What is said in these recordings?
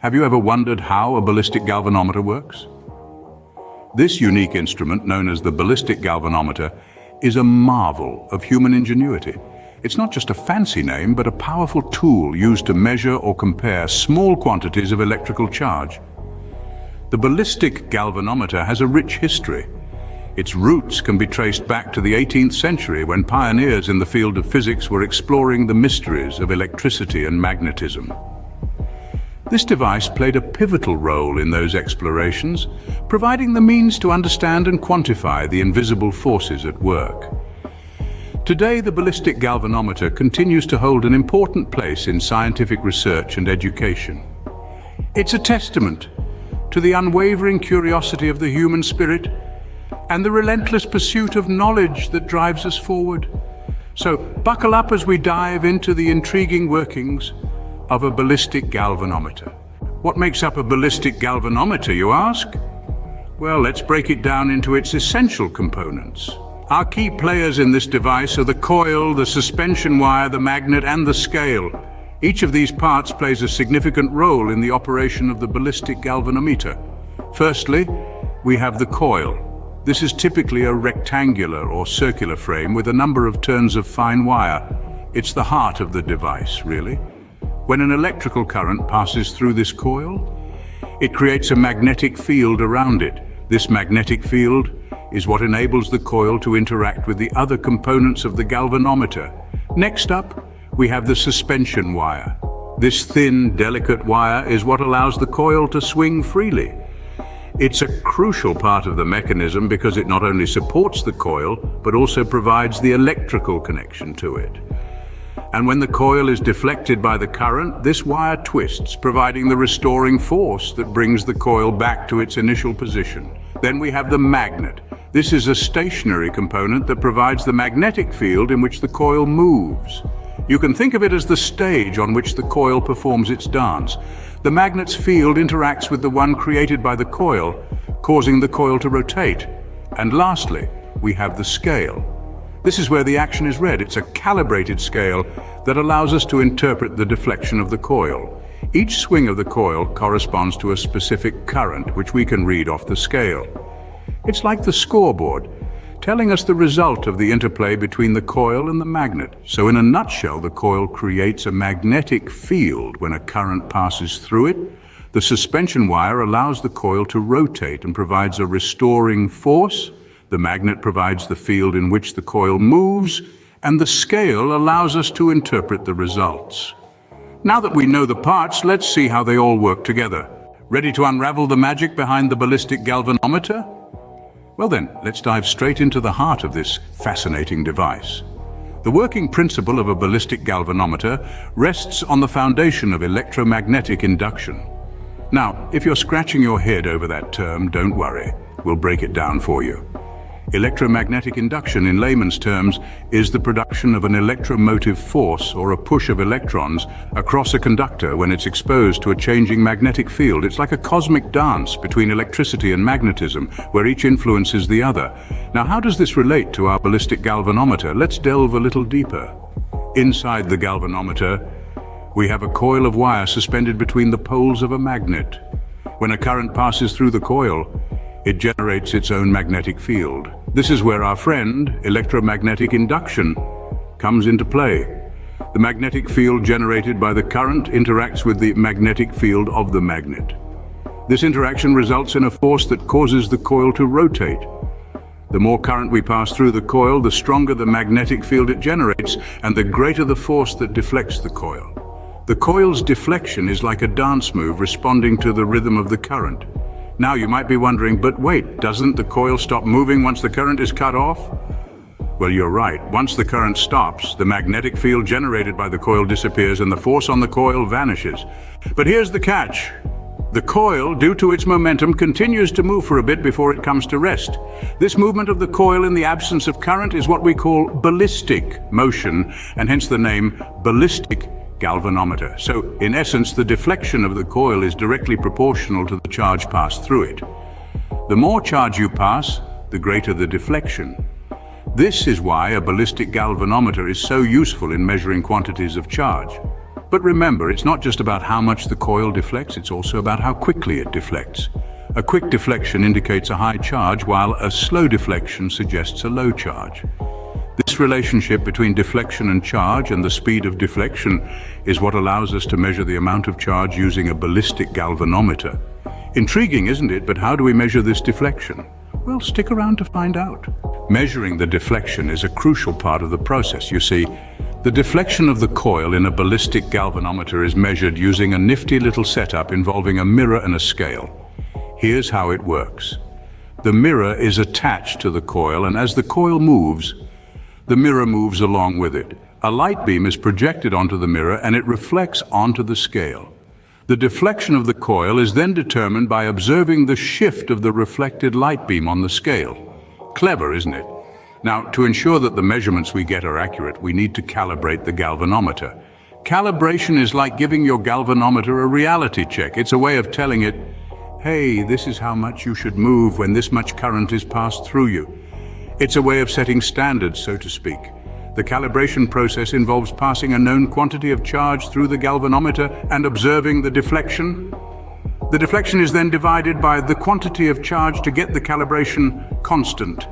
Have you ever wondered how a ballistic galvanometer works? This unique instrument, known as the ballistic galvanometer, is a marvel of human ingenuity. It's not just a fancy name, but a powerful tool used to measure or compare small quantities of electrical charge. The ballistic galvanometer has a rich history. Its roots can be traced back to the 18th century when pioneers in the field of physics were exploring the mysteries of electricity and magnetism. This device played a pivotal role in those explorations, providing the means to understand and quantify the invisible forces at work. Today, the ballistic galvanometer continues to hold an important place in scientific research and education. It's a testament to the unwavering curiosity of the human spirit and the relentless pursuit of knowledge that drives us forward. So, buckle up as we dive into the intriguing workings of a ballistic galvanometer. What makes up a ballistic galvanometer, you ask? Well, let's break it down into its essential components. Our key players in this device are the coil, the suspension wire, the magnet, and the scale. Each of these parts plays a significant role in the operation of the ballistic galvanometer. Firstly, we have the coil. This is typically a rectangular or circular frame with a number of turns of fine wire. It's the heart of the device, really. When an electrical current passes through this coil, it creates a magnetic field around it. This magnetic field is what enables the coil to interact with the other components of the galvanometer. Next up, we have the suspension wire. This thin, delicate wire is what allows the coil to swing freely. It's a crucial part of the mechanism because it not only supports the coil, but also provides the electrical connection to it. And when the coil is deflected by the current, this wire twists, providing the restoring force that brings the coil back to its initial position. Then we have the magnet. This is a stationary component that provides the magnetic field in which the coil moves. You can think of it as the stage on which the coil performs its dance. The magnet's field interacts with the one created by the coil, causing the coil to rotate. And lastly, we have the scale. This is where the action is read. It's a calibrated scale that allows us to interpret the deflection of the coil. Each swing of the coil corresponds to a specific current, which we can read off the scale. It's like the scoreboard, telling us the result of the interplay between the coil and the magnet. So in a nutshell, the coil creates a magnetic field when a current passes through it. The suspension wire allows the coil to rotate and provides a restoring force. The magnet provides the field in which the coil moves, and the scale allows us to interpret the results. Now that we know the parts, let's see how they all work together. Ready to unravel the magic behind the ballistic galvanometer? Well then, let's dive straight into the heart of this fascinating device. The working principle of a ballistic galvanometer rests on the foundation of electromagnetic induction. Now, if you're scratching your head over that term, don't worry, we'll break it down for you. Electromagnetic induction, in layman's terms, is the production of an electromotive force or a push of electrons across a conductor when it's exposed to a changing magnetic field. It's like a cosmic dance between electricity and magnetism, where each influences the other. Now, how does this relate to our ballistic galvanometer? Let's delve a little deeper. Inside the galvanometer, we have a coil of wire suspended between the poles of a magnet. When a current passes through the coil, it generates its own magnetic field. This is where our friend, electromagnetic induction, comes into play. The magnetic field generated by the current interacts with the magnetic field of the magnet. This interaction results in a force that causes the coil to rotate. The more current we pass through the coil, the stronger the magnetic field it generates, and the greater the force that deflects the coil. The coil's deflection is like a dance move responding to the rhythm of the current. Now you might be wondering, but wait, doesn't the coil stop moving once the current is cut off? Well, you're right. Once the current stops, the magnetic field generated by the coil disappears and the force on the coil vanishes. But here's the catch. The coil, due to its momentum, continues to move for a bit before it comes to rest. This movement of the coil in the absence of current is what we call ballistic motion, and hence the name ballistic galvanometer. So, in essence, the deflection of the coil is directly proportional to the charge passed through it. The more charge you pass, the greater the deflection. This is why a ballistic galvanometer is so useful in measuring quantities of charge. But remember, it's not just about how much the coil deflects, it's also about how quickly it deflects. A quick deflection indicates a high charge, while a slow deflection suggests a low charge. This relationship between deflection and charge and the speed of deflection is what allows us to measure the amount of charge using a ballistic galvanometer. Intriguing, isn't it? But how do we measure this deflection? Well, stick around to find out. Measuring the deflection is a crucial part of the process. You see, the deflection of the coil in a ballistic galvanometer is measured using a nifty little setup involving a mirror and a scale. Here's how it works. The mirror is attached to the coil, and as the coil moves, the mirror moves along with it. A light beam is projected onto the mirror and it reflects onto the scale. The deflection of the coil is then determined by observing the shift of the reflected light beam on the scale. Clever, isn't it? Now, to ensure that the measurements we get are accurate, we need to calibrate the galvanometer. Calibration is like giving your galvanometer a reality check. It's a way of telling it, hey, this is how much you should move when this much current is passed through you. It's a way of setting standards, so to speak. The calibration process involves passing a known quantity of charge through the galvanometer and observing the deflection. The deflection is then divided by the quantity of charge to get the calibration constant.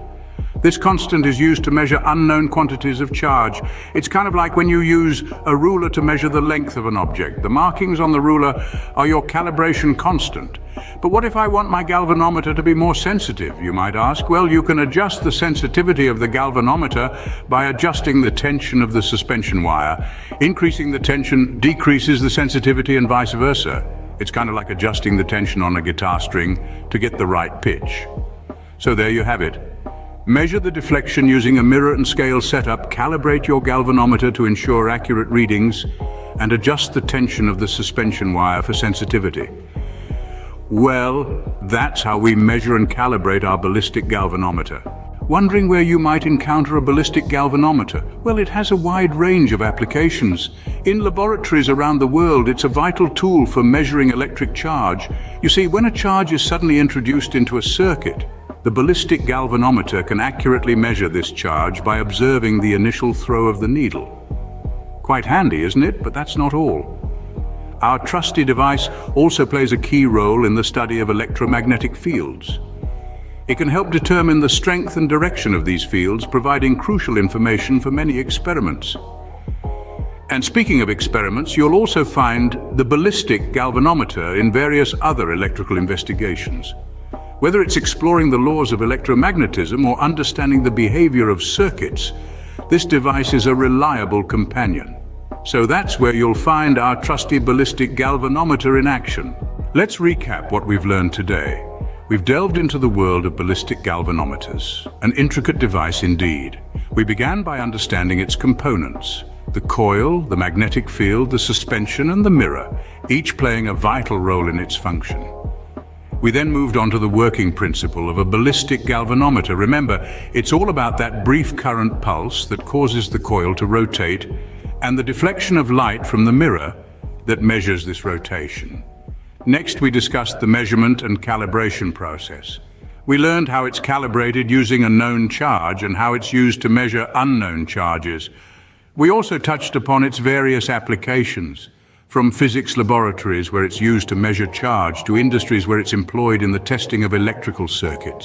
This constant is used to measure unknown quantities of charge. It's kind of like when you use a ruler to measure the length of an object. The markings on the ruler are your calibration constant. But what if I want my galvanometer to be more sensitive, you might ask? Well, you can adjust the sensitivity of the galvanometer by adjusting the tension of the suspension wire. Increasing the tension decreases the sensitivity and vice versa. It's kind of like adjusting the tension on a guitar string to get the right pitch. So there you have it. Measure the deflection using a mirror and scale setup, calibrate your galvanometer to ensure accurate readings, and adjust the tension of the suspension wire for sensitivity. Well, that's how we measure and calibrate our ballistic galvanometer. Wondering where you might encounter a ballistic galvanometer? Well, it has a wide range of applications. In laboratories around the world, it's a vital tool for measuring electric charge. You see, when a charge is suddenly introduced into a circuit, the ballistic galvanometer can accurately measure this charge by observing the initial throw of the needle. Quite handy, isn't it? But that's not all. Our trusty device also plays a key role in the study of electromagnetic fields. It can help determine the strength and direction of these fields, providing crucial information for many experiments. And speaking of experiments, you'll also find the ballistic galvanometer in various other electrical investigations. Whether it's exploring the laws of electromagnetism or understanding the behavior of circuits, this device is a reliable companion. So that's where you'll find our trusty ballistic galvanometer in action. Let's recap what we've learned today. We've delved into the world of ballistic galvanometers, an intricate device indeed. We began by understanding its components: the coil, the magnetic field, the suspension, and the mirror, each playing a vital role in its function. We then moved on to the working principle of a ballistic galvanometer. Remember, it's all about that brief current pulse that causes the coil to rotate and the deflection of light from the mirror that measures this rotation. Next, we discussed the measurement and calibration process. We learned how it's calibrated using a known charge and how it's used to measure unknown charges. We also touched upon its various applications, from physics laboratories where it's used to measure charge to industries where it's employed in the testing of electrical circuits.